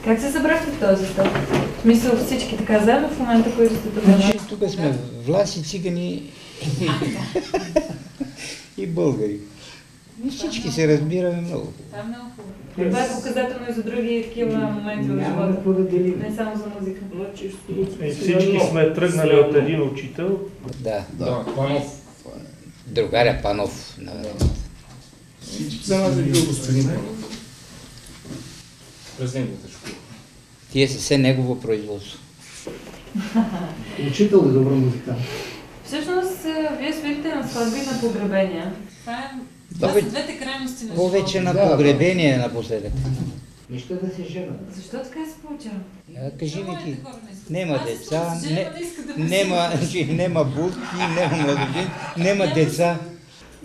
Как се събрахте в този стъп? В смисъл всички така заедно в момента, които сте тук? Значи, тук сме власи, цигани и българи. И всички се разбираме много. Това е много хубаво. Това е показателно и за други такива моменти в живота. Не само за музика. Всички сме тръгнали от един учител. Да. Панов. Другаря Панов на времето. Всички са нас бил господин Панов. През неговата школа. Тие са все негово производство. Учител е добър музикант. Всъщност, вие свирите на сватби и на погребения. Това са двете крайности на живота. Повече на погребение напоследък. Нищо да се жена. Защо така се получава? Кажи ми ти, нема деца, нема будки, нема младожен, нема деца.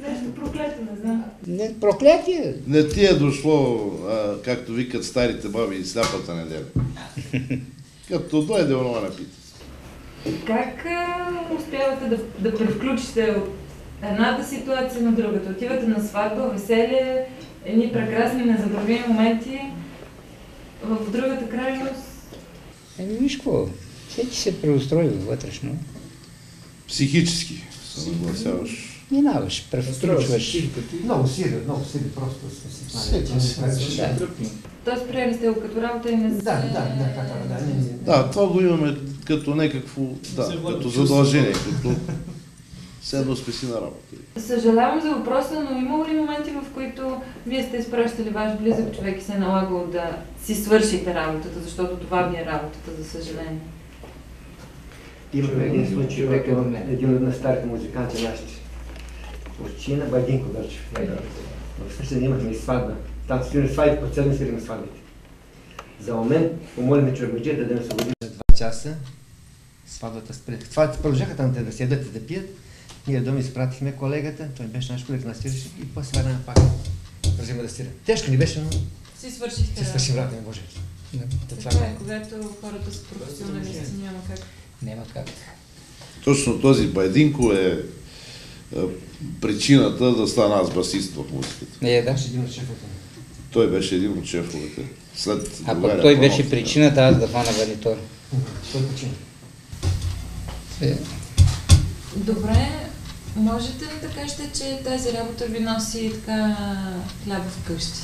Нещо проклето, не знам. Не, проклятие. Не ти е дошло, както викат старите баби, и сляпата неделя. Като дойде онова напит. Как успявате да превключите от едната ситуация на другата? Отивате на сватба, веселие, едни прекрасни, незабравими моменти, в другата крайност. Виж какво, всеки се преустрои вътрешно. Психически се нагласяваш. Минаваш, превключваш. Много сили, просто сме си знали. Тоест приели сте го като работа и не се... Да, това го имаме като някакво, като задължение, като седно спеси на работа. Съжалявам за въпроса, но имало ли моменти, в които вие сте изпращали ваш близък човек и се е налагало да си свършите работата, защото това ви е работата, за съжаление? Имахме един случай, един от старите музиканти нашите. Отчина Байдинко Дърчев. В същия имахме и сватба. Там свирим сватбите, по цели свирим сватбите. За момент помолиме чорбаджията да не освободим за 2 часа. Сватбата спре. Сватбата продължаха там да седят и да пият. Ние дома изпратихме колегата, той беше наш колега, настираше и после върнахме пак. Взема да стира. Тежко ни беше, но Си свършихте си свършим работа, не може. Така е, когато хората са професионалисти, няма как. Няма как. Точно този Байдинко е причината да стана аз басист в музиката. Да. Един от шефовете. Той беше един от шефовете. След А пък той беше причината аз да фана гарнитур. Той почина. Добре, можете ли да кажете, че тази работа ви носи така хляб вкъщи?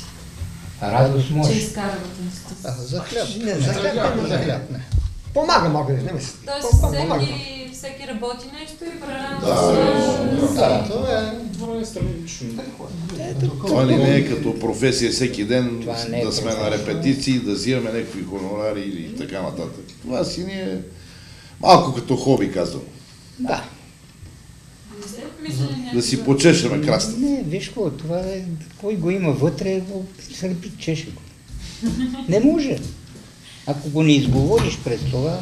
Радост може. Че изкарвате институция? За хляб. Не, за хляб не. Помага, мога да не мисля. Тоест всеки работи нещо и правилно Това е странично. Това не е като професия всеки ден е да сме на репетиции, да взимаме някакви хонорари или така нататък. Това си ни е малко като хоби, казвам. Да. Да си почешеме крастата. Не, виж какво, това е, кой го има вътре, слепи чеше го. Не може. Ако го не изговориш през това...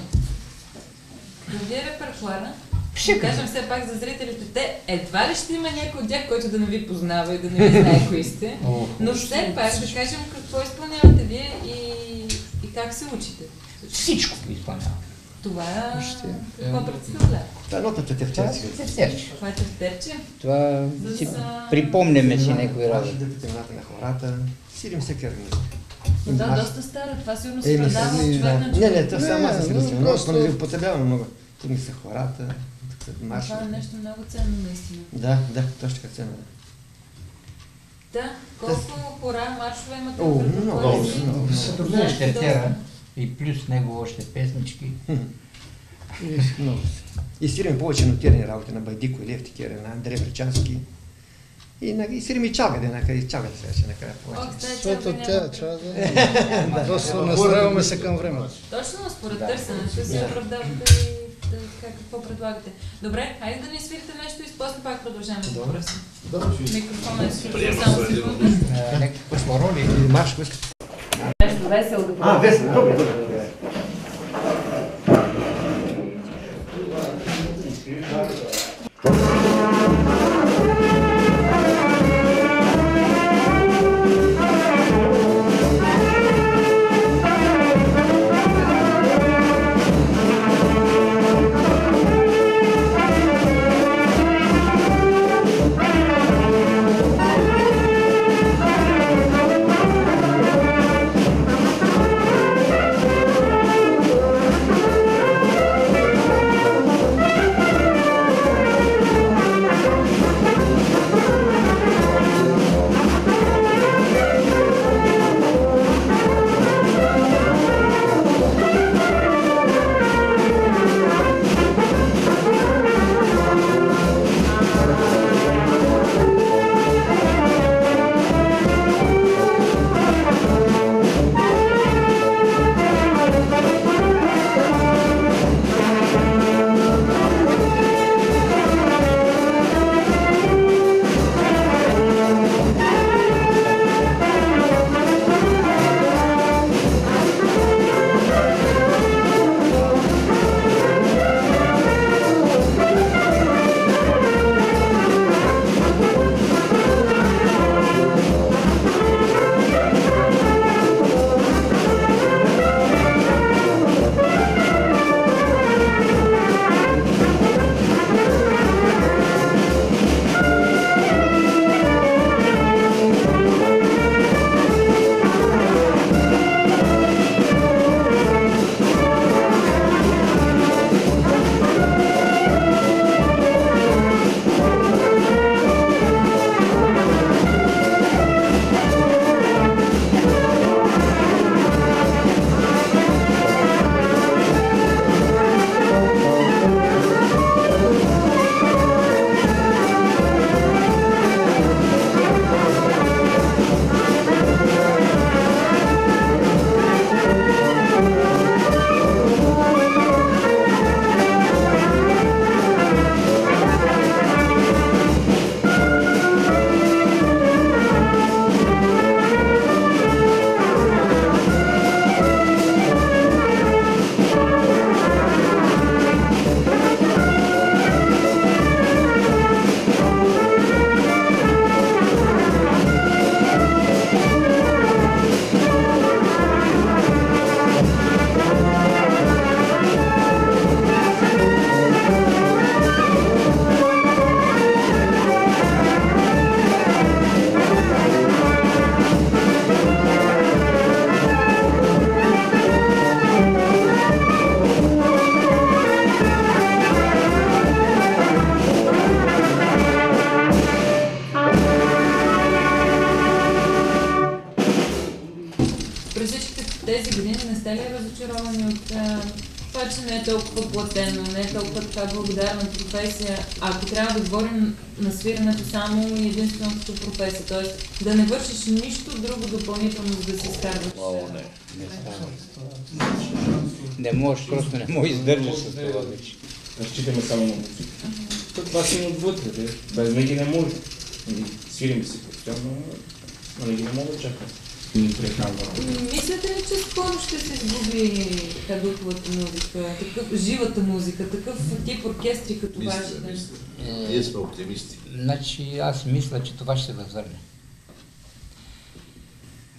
Вие репертуара, ще кажем все пак за зрителите, те едва ли ще има някой от тях, който да не ви познава и да не ви знае кои сте, но все пак да кажем какво изпълнявате вие и как се учите. Всичко изпълнява. Това какво представлява? Това е нотата тефтерче. Това е тефтерче? Това си припомняме си някои работи. Темата на хората. Сидим всеки организм. Да, доста стара. Това сигурно се предава от човек на човек. Не, това само аз се разчина. Много не употребявам много. Тук ми са хората, тук са маршове. Това е нещо много ценно наистина. Да, точно така ценно. Да, колко хора, маршове имате? Много. Щетера и плюс него още песнички. Много. И стираме повече нотирани работи на Байдико и Лев Тикера, на Андрей Бречански. И стираме и чалга, и чалгата се вече накрая повече. Защото тя трябва да... Просто настраиваме се към времето. Точно, според търсенето си оправдавате и какво предлагате. Добре, хайде да ни свирите нещо и после пак продължаваме с въпроса. Микрофонът е свирил само секунда. Какво роли или марш, какво искате? Нещо весело да продължим. Весело, добре. години не сте ли разочаровани от това, че не е толкова платено, не е толкова така благодарна професия, ако трябва да говорим на свирането само и единствено като професия, т.е. да не вършиш нищо друго допълнително, за да си изкарваш? Не става. Не можеш, просто не можеш да издържаш с това вече. Разчитаме само на музика. Това си отвътре, без меги не може. Свирим си постоянно, но не ги не мога да чакам. Мислите ли, че скоро ще се изгуби духовата музика, живата музика, такъв тип оркестри като вашите? Ние сме оптимисти. Значи аз мисля, че това ще се възвърне.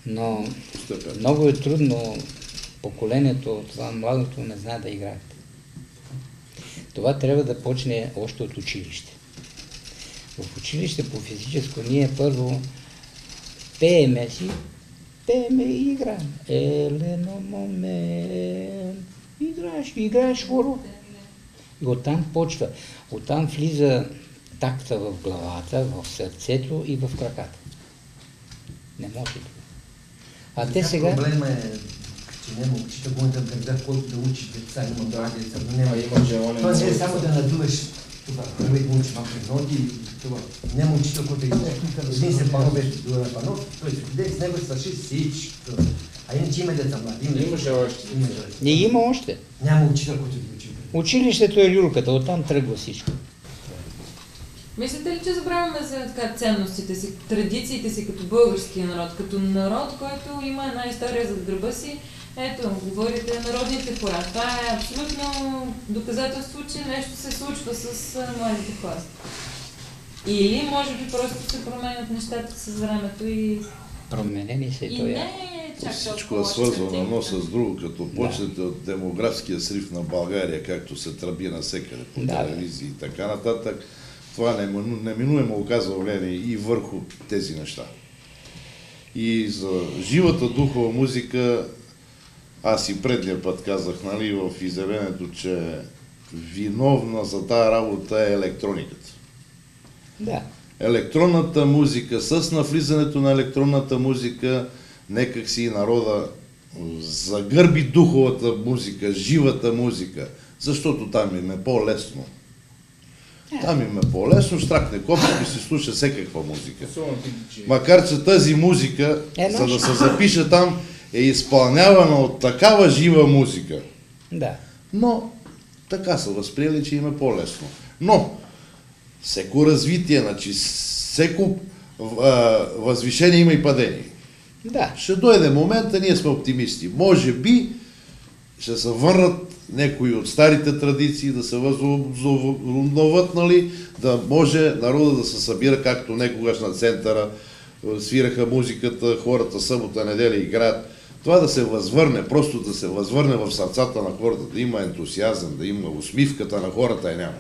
Но много е трудно поколението, това младото не знае да играят. Това трябва да почне още от училище. В училище по физическо ние първо пееме и играем. Елено момент. Играеш хоро. И оттам почва. Оттам влиза такта в главата, в сърцето и в краката. Не може това. А те сега... Проблема е, че няма учител, който да града, който да учи деца, има млади деца, но няма. Това не е само да надуваш това, първо да учи малко ноти и това. Няма учител, който един се пано беше на пано, той се ходи с него свърши всичко. А иначе има деца млади. Имаше още. Не има още. Няма учител, който да учи. Училището е люлката, оттам тръгва всичко. Мислите ли, че забравяме за така ценностите си, традициите си като българския народ, като народ, който има една история зад гърба си? Ето, говорите народните хора. Това е абсолютно доказателство, че нещо се случва с младите хора. Или може би просто се променят нещата с времето и... Променени се и той. не е чак Всичко е свързвано едно с друго, като почнете от демографския срив на България, както се тръби навсекъде по телевизии и така нататък. Това неминуемо оказва влияние и върху тези неща. И за живата духова музика, аз и предния път казах, нали, в изявлението, че виновна за тази работа е електрониката. Да. Електронната музика, с навлизането на електронната музика, некак си народа загърби духовата музика, живата музика, защото там им е по-лесно. Там им е по-лесно, штракне копчето и се слуша всекаква музика. Макар че тази музика, за да се запише там, е изпълнявана от такава жива музика. Да. Но така са възприели, че им е по-лесно. Но всеко развитие, значи всеко възвишение има и падение. Да. Ще дойде момента, ние сме оптимисти. Може би ще се върнат някои от старите традиции, да се възобновят, нали, да може народа да се събира, както некогаш на центъра, свираха музиката, хората събота, неделя играят. Това да се възвърне, просто да се възвърне в сърцата на хората, да има ентусиазъм, да има усмивката на хората и няма.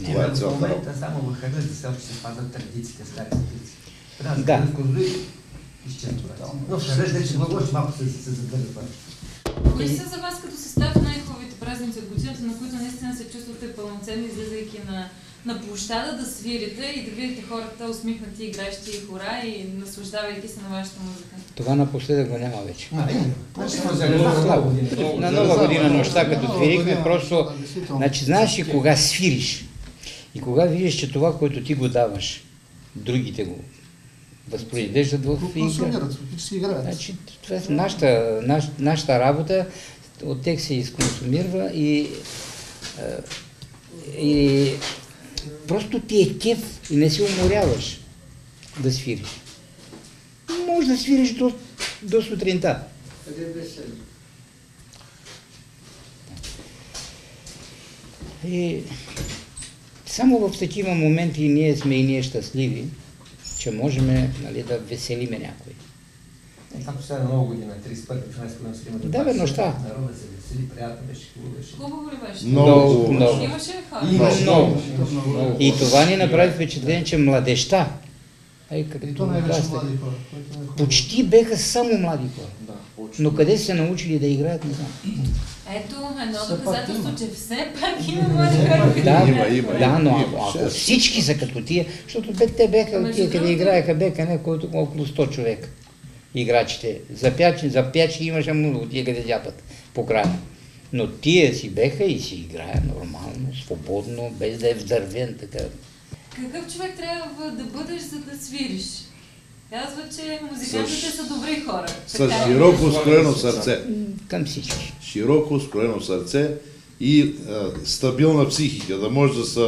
Това е целта. В момента само в храна за село ще се пазят традициите, стари традиции. Трябва Да. да се изчезва. Но в храна вече много малко се задържа. Кои са за вас като състав най-хубавите празници от годината, на които наистина се чувствате пълноценни, излизайки на площада да свирите и да видите хората усмихнати, играещи хора и наслаждавайки се на вашата музика? Това напоследък го няма вече. Слабо. На Нова година нощта, като свирихме, просто... Значи, знаеш ли кога свириш и кога видиш, че това, което ти го даваш, другите го възпроизвеждат в игра. Значи, това е нашата работа, от тях се изконсумирва и просто ти е кеф и не се уморяваш да свириш. Може да свириш до сутринта. И само в такива моменти ние щастливи, че можем, нали, да веселиме някой. Ако сега на Нова година, 31-12 година ще има Да, бе, нощта. народа се весели, приятно беше, хубаво беше. Хубаво ли беше? Много. Имаше ли хора? Много. И това ни направи впечатление, че младежта, почти беха само млади хора. Но къде са научили да играят, не знам. Ето едно доказателство, че все пак има млади хора. Има. Но ако всички са като тия, защото те беха, тия къде играеха, беха около 100 човека. играчите. За пячи имаше много тия къде зяпат по края. Но тия си беха и си играя нормално, свободно, без да е вдървен така. Какъв човек трябва да бъдеш, за да свириш? Казва, че музикантите са добри хора. С широко скроено сърце. Към всички. Широко скроено сърце и стабилна психика, да може да се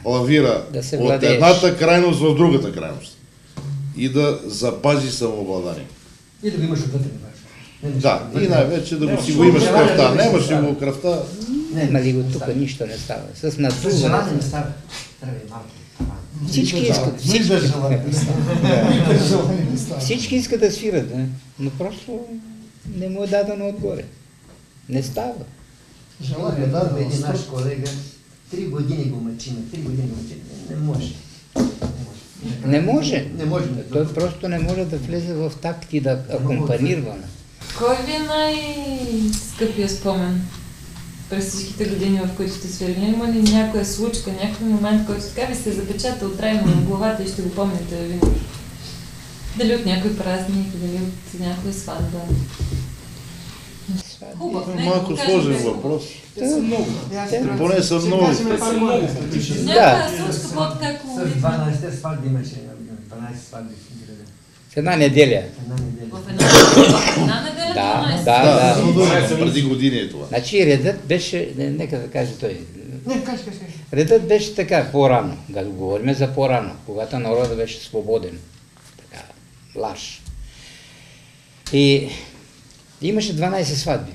лавира да се от владееш. едната крайност в другата крайност. И да запази самообладание. И да го имаш отвътре. Да, и най-вече да го си го имаш кръвта. Нямаш ли го кръвта? Има ли го тук, нищо не става. С надуване. С желание не става. Трябва и малко. Всички искат. Всички искат да свират, но просто не му е дадено отгоре. Не става. Желание, да, един наш колега, 3 години го мъчиме, 3 години го мъчиме. Не може. Не може. Не може. Той просто не може да влезе в такт и да акомпанирва. Кой ви е най-скъпия спомен през всичките години, в които сте свирили? Има ли някоя случка, някой момент, който така ви се запечатал трайно в главата и ще го помните винаги? Дали от някой празник, дали от някоя сватба? Хубав, Малко сложен въпрос. Те са много. Поне са много. Някоя случка по-така С 12 сватби имаше, 12 сватби в града. В една неделя. В една неделя? Да. Преди години е това. Значи редът беше, нека да каже той. Не, кажи. Редът беше така, по-рано. Говорим за по-рано, когато народът беше свободен. Така, лаш. И имаше 12 сватби.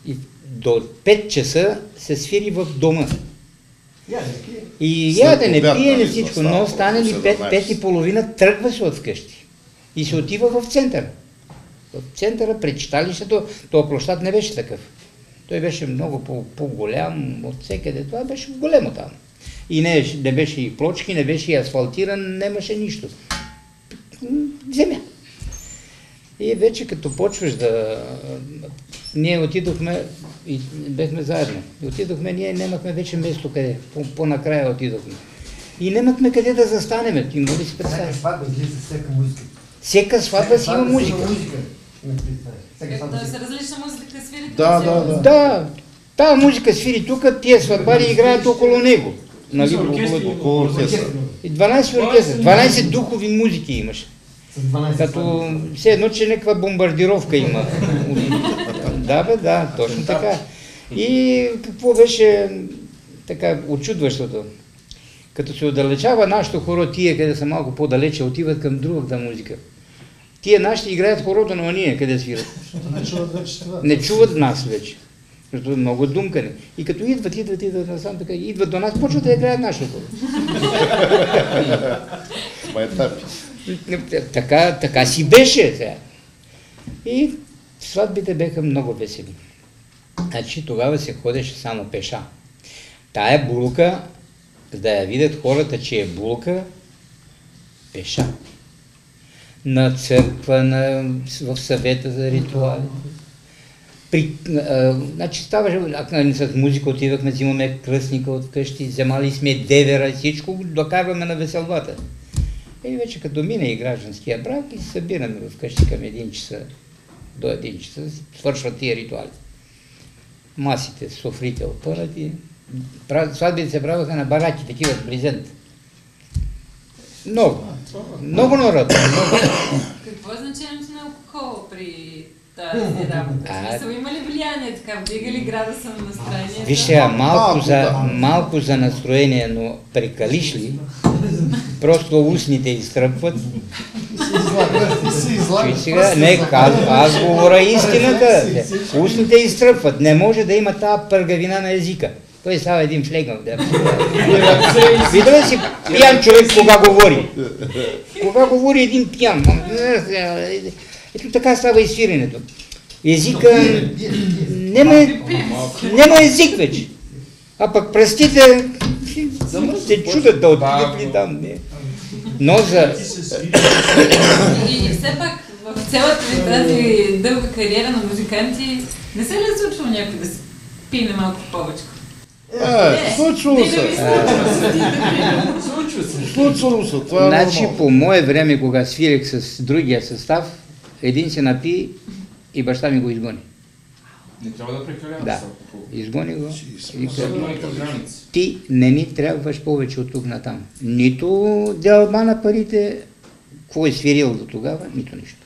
И до 5 часа се свири в дома. И ядене, пиене, всичко, но стане ли 5 и половина, тръгва се от вкъщи. И се отива в центъра. В центъра, пред читалището, този площад не беше такъв. Той беше много по-голям от всекъде. Това беше големо там. И не беше и плочки, не беше и асфалтиран, нямаше нищо. Земя. И вече като почваш да... Ние отидохме и бехме заедно. И отидохме, ние нямахме вече место къде. По-накрая отидохме. И нямахме къде да застанеме. Ти може да си представиш. Всяка сватба излиза с всяка музика. Всяка сватба си има музика. Тоест различна музика свирите? Да. Тая музика свири тук, тия сватбари играят около него. Нали? Около оркестър. И 12 оркестър, 12 духови музики имаше. Като все едно, че някаква бомбардировка има. Да, точно така. И какво беше така очудващото? Като се отдалечава нашето хоро, тия, къде са малко по-далече, отиват към другата музика. Тия нашите играят хорото на ония, къде свират. Не чуват нас вече. Защото много думкане. И като идват насам, така, идват до нас, почват да играят нашето хоро. Така си беше сега. И сватбите беха много весели. Значи тогава се ходеше само пеша. Тая булка, за да я видят хората, че е булка, пеша. На църква, в съвета за ритуали. Значи ставаше, с музика отивахме, взимаме кръстника от къщи, вземали сме девера и всичко, докарваме на веселбата. И вече като мине и гражданския брак и се събираме в къщи към 1 часа, до 1 часа, свършват тия ритуали. Масите, софрите опънати. Сватбите се правяха на бараки, такива с брезент. Много народ. Какво е значението на алкохола при тази работа? Има ли влияние така? Вдига ли градуса на настроение? Вижте, малко за настроение, но прекалиш ли, просто устните изтръпват. Аз говоря истината. Устните изтръпват. Не може да има тази пъргавина на езика. Той става един флегнал. Видя ли си пиян човек кога говори? Кога говори един пиян? Ето така става и свиренето. Езика... Нема език вече. А пък пръстите се чудят да отидат ли там. Но за... И все пак в цялата ви тази дълга кариера на музиканти не се ли е случвало някой да се пине малко повече? Случвало се. Случвало се, това е Значи нормално. по мое време, кога свирих с другия състав, един се напи и баща ми го изгони. Не трябва да прекаляваме Да, с алкохол. изгони го. И Особено каза, и по граници. ти не ни трябваш повече от тук натам. Нито дялба на парите, какво е свирил до тогава, нито нищо.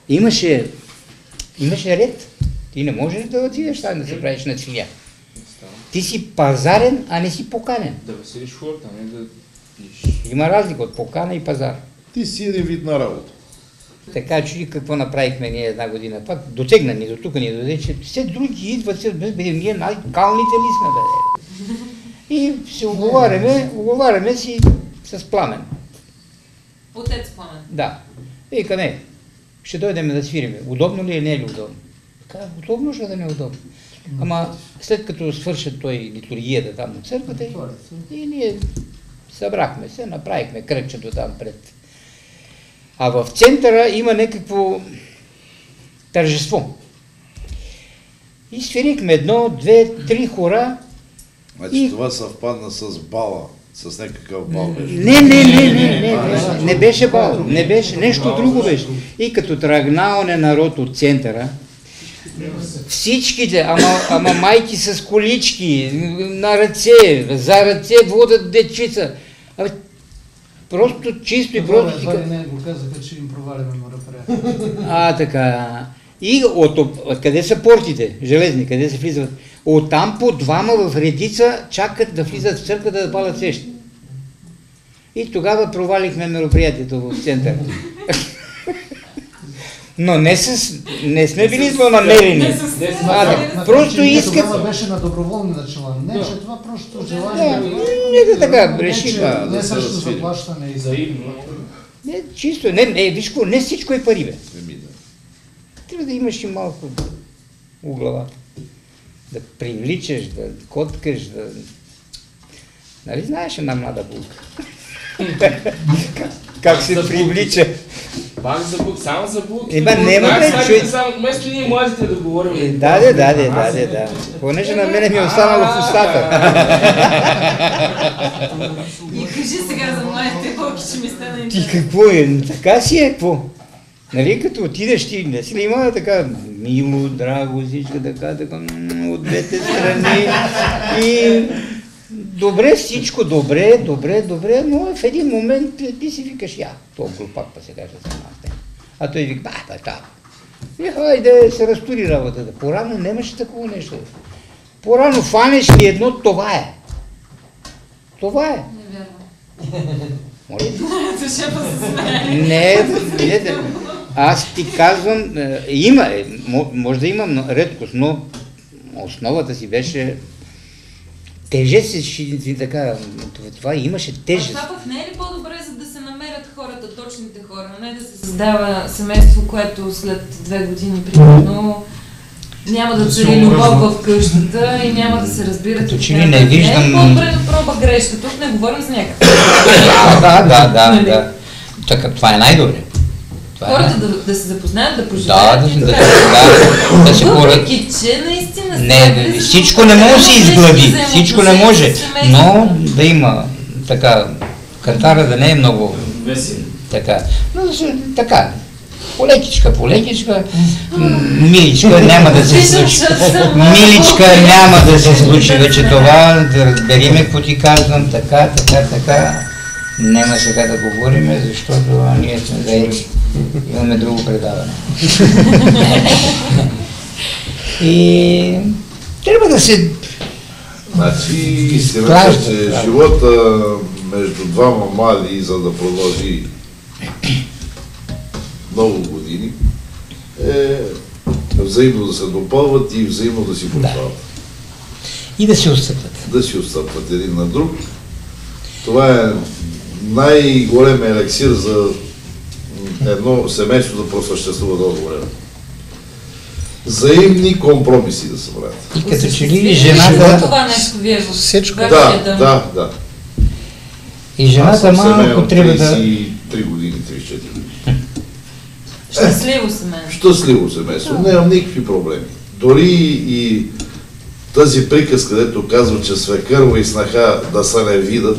Имаше ред. Ти не можеш да отидеш там да се правиш на цвиля. Ти си пазарен, а не си поканен. Да веселиш хората, не да пиеш. Има разлика от покана и пазар. Ти си един вид на работа. Така че какво направихме ние една година? Пак дотегна ни до тук, ни доде, че все други идват, ние най-калните ли сме, бе. И се оговаряме си с Пламен. Отец Пламен. Да. И къде? Ще дойдем да свириме. Удобно ли е, не е ли удобно? Така, удобно, ще да не е удобно. Ама след като свършат той литургията там от църквата и ние събрахме се, направихме кръгчето там пред. А в центъра има някакво тържество. И свирихме 1, 2, 3 хора. Значи това съвпадна с бала, с някакъв бал беше. Не беше бал, не беше, нещо друго беше. И като тръгнал народ от центъра, всичките, ама майки с колички, на ръце, за ръце водят дечица. Абе, просто чисто и просто... Това не го казаха, че им проваляме мероприятие. Така. И къде са портите, железни, къде се влизат? Оттам по двама в редица чакат да влизат в църквата да палят свещи. И тогава провалихме мероприятието в центъра. Но не сме били злонамерени. Просто искат... Това беше на доброволни начала. Не, че това просто желание. Не така, решиха. Не също заплащане и Взаимно. Не, чисто, виж какво, не всичко е пари, бе. Трябва да имаш и малко у главата. Да привличаш, да коткаш, да... Нали знаеш една млада булка? Как се привлича? Пак за бук, само за бук. Нема бе, човек. Вместо ние младите да говорим. Да. Понеже на мене ми е останало в устата. И кажи сега за моите булки, че ми стана Ти интересно. какво е? Така си е, какво? Нали, като отидеш ти, не си ли имала така мило, драго, всичко така, от двете страни и добре, всичко добре, но в един момент ти си викаш, то глупак па сега ще се мастя. А той вика, и хайде се разтури работата. Порано нямаше такова нещо. Порано фанеш ли едно, това е. Това е. Не вярвам. Моля? Шефа се смее. Не, аз ти казвам, може да имам редкост, но основата си беше тежест, така, това имаше тежест. Това пък не е ли по-добре, за да се намерят хората, точните хора, а не да се създава семейство, което след 2 години, примерно, няма да цари любов в къщата и няма да се разбират. Като че ли не виждам... Не е по-добре да проба грешка, тук не говорим за някакъв. Да. Така, това е най-добре. Хората да се запознаят, да пожелаят да се въпреки, че наистина... Не, всичко не може да се изглади, всичко не може, но да има така, кантара да не е много така, но така, полекичка, миличка няма да се случи, няма да се случи вече това, да разбериме какво ти казвам, така, няма сега да говориме, защото ние сме заели. Имаме друго предаване. И трябва да се... Значи истината, че живота между двама млади, за да продължи много години, е взаимно да се допълват и взаимно да си продават. И да се отстъпват. Да си отстъпват един на друг. Това е най-голем елексир за едно семейство да просъществува дълго време. Взаимни компромиси да се правят. И като че ли жената... Това нещо вие в... Всичко. Да. И жената малко трябва да... 33 години, 34 години. Щастливо семейство. Щастливо семейство. Нямам никакви проблеми. Дори и тази приказка, където казва, че свекърва и снаха да се не видят,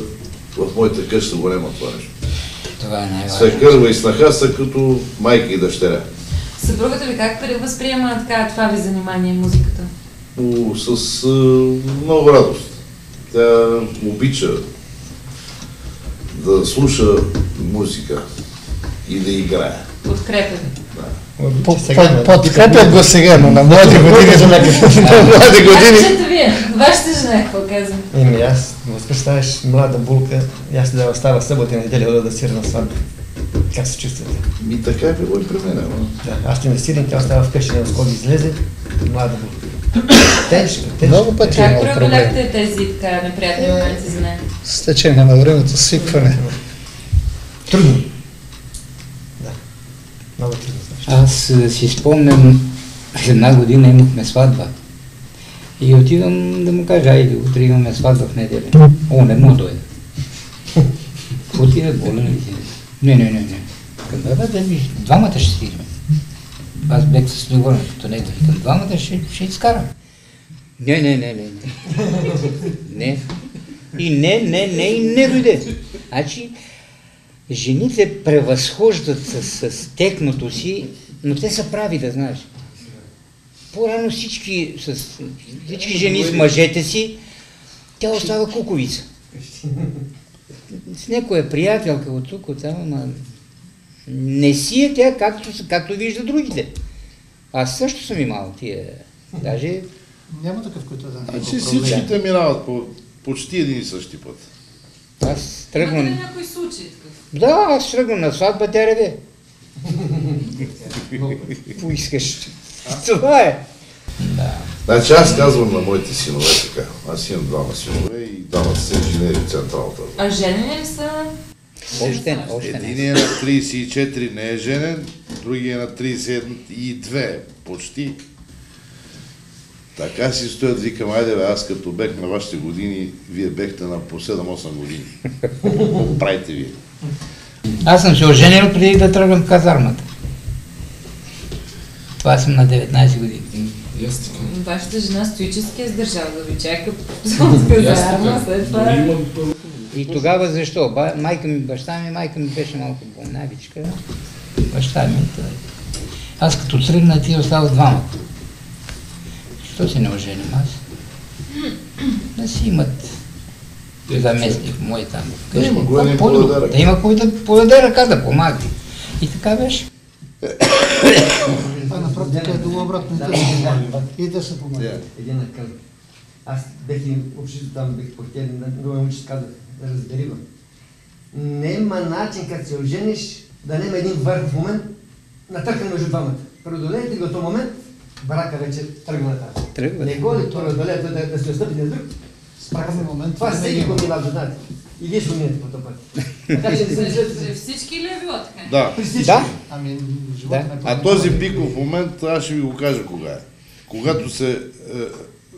в моята къща го няма това нещо. Това е най-важно. Свекърва и снаха са като майка и дъщеря. Съпругата ви как възприема така това ви занимание, музиката? С много радост. Тя обича да слуша музика и да играе. Подкрепя ви. Подкрепят го сега, но на млади години. На млади години. Кажете вие, вашата жена какво казвам? Аз, представяш, млада булка, аз да остава събота и неделя да сира на сватба. Как се чувствате? Така е било и при мен. Да, аз ще насирам, тя остава вкъщи, не скоро излезе, млада булка. Тежко. Много пъти Как имал проблем. преодоляхте тези така неприятни моменти за нея? С течение на времето, свикване. Трудно. Да, много трудно. Аз си спомням, една година имахме сватба. И отивам да му кажа, айде, утре имаме сватба в неделя. О, не му дойде. Отида, болен ли си? Не. Казва, да виж, двамата ще стигнем. Аз бех с договорното него. Към двамата ще изкарам. Не. Не. И не дойде. Значи, жените превъзхождат с техното си, но те са прави, да знаеш. По-рано всички жени с мъжете си, тя остава куковица. С някоя приятелка от тук, от там, ама не си е тя, както вижда другите. Аз също съм имал тия, даже... Няма такъв, който да не Значи всичките минават по почти един и същи път. Аз Имате тръгвам... ли някой случай такъв? Да, аз тръгвам на сватба, тя реве. Поискаш. Това е. Да. Значи аз казвам на моите синове така. Аз имам двама синове и двамата са инженери в централата. А женени ли са? Още не. Единият е на 34 не е женен, другия е на 32 почти. Така си стоят, викам, айде бе, аз като бех на вашите години, вие бехте на по 7-8 години. Какво правите вие? Аз съм се оженил преди да тръгвам в казармата. Това съм на 19 години. Вашата жена стоически е издържала да ви чака в казарма, след това... И тогава защо? Майка ми беше малко болнавичка. Баща ми. Аз като тръгна, ти остава двамата. Що се не оженим аз? Да си имат заместник мой там вкъщи. Да има кой да подаде ръка, да помага. И така беше. Това на практика е било обратно и да се помага. Един каза. Аз бех и общото там бех портел, много момиче казах, да разберива. Нема начин, като се ожениш, да няма един върхов момент, натъркан между двамата. Преодолеете го този момент, брака вече тръгва нататък. Не го ли преодолеете да се отстъпите на друг? Спрахме момент. Това всеки го мила да знаете. И вие сумиете по този път. Така че не се При всички ли е било така? Да. При всички. Да. Ами, живота не А този пиков момент, аз ще ви го кажа кога е. Когато се,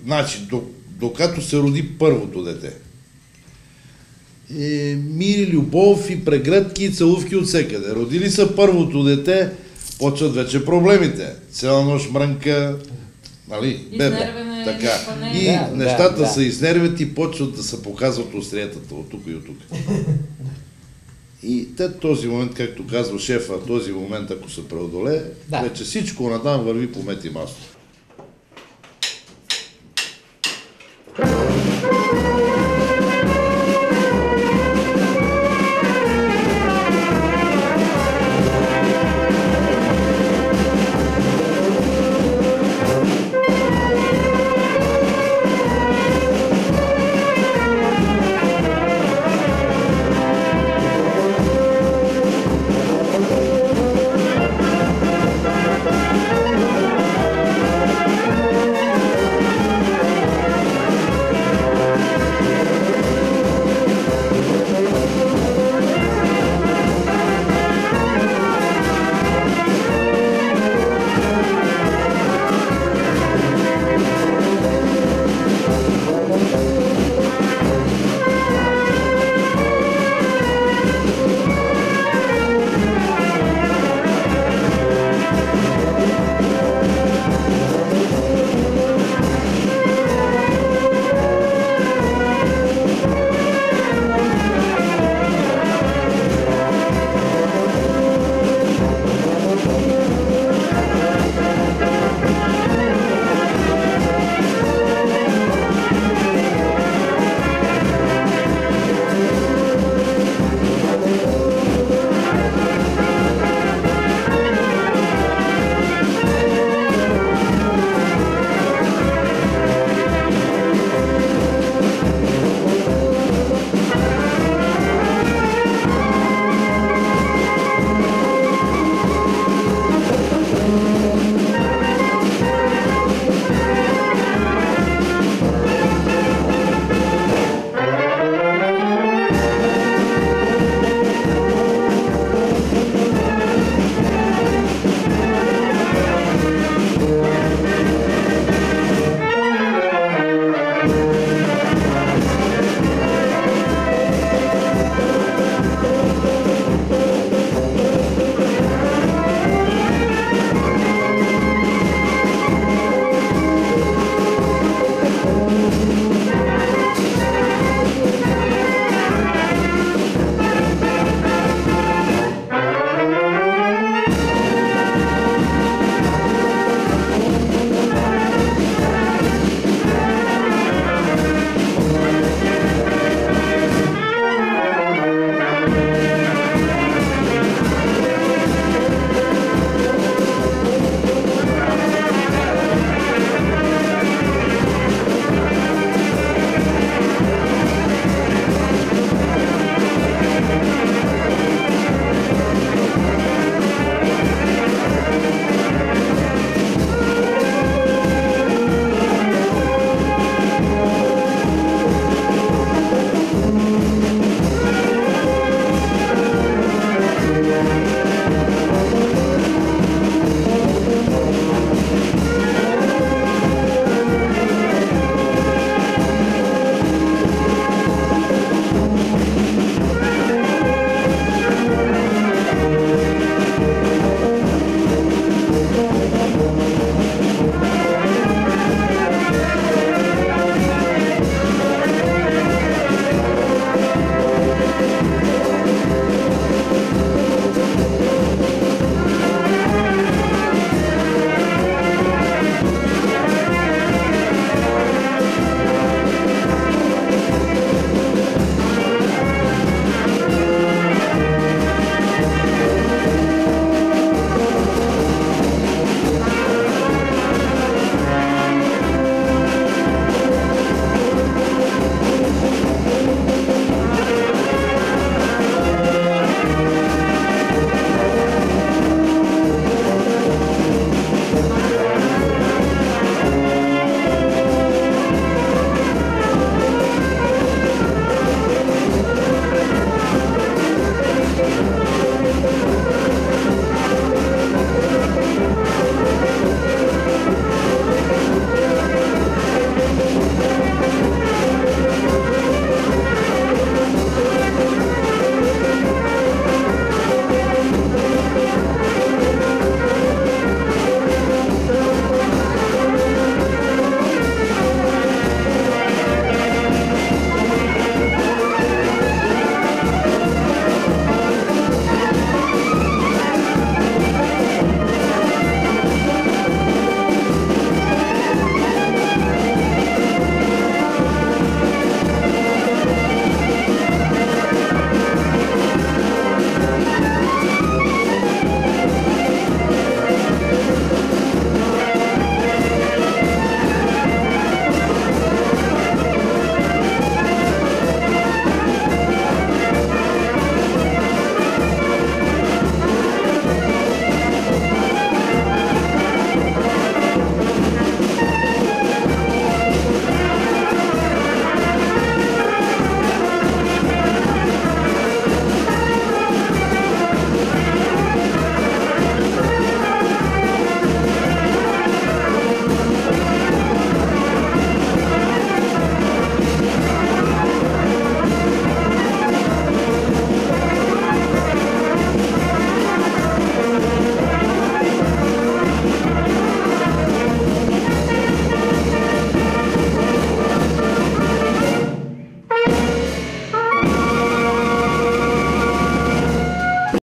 значи, докато се роди първото дете. Мир, любов и прегръдки и целувки от всекъде. Родили са първото дете, почват вече проблемите. Цяла нощ мрънка, нали, бебе. Изнервяне, Така. спане. И Да, нещата да. се изнервят и почват да се показват остриетата от тук и от тук. И този момент, както казва шефа, този момент, ако се преодолее, Да. вече всичко натам върви по мет и масло.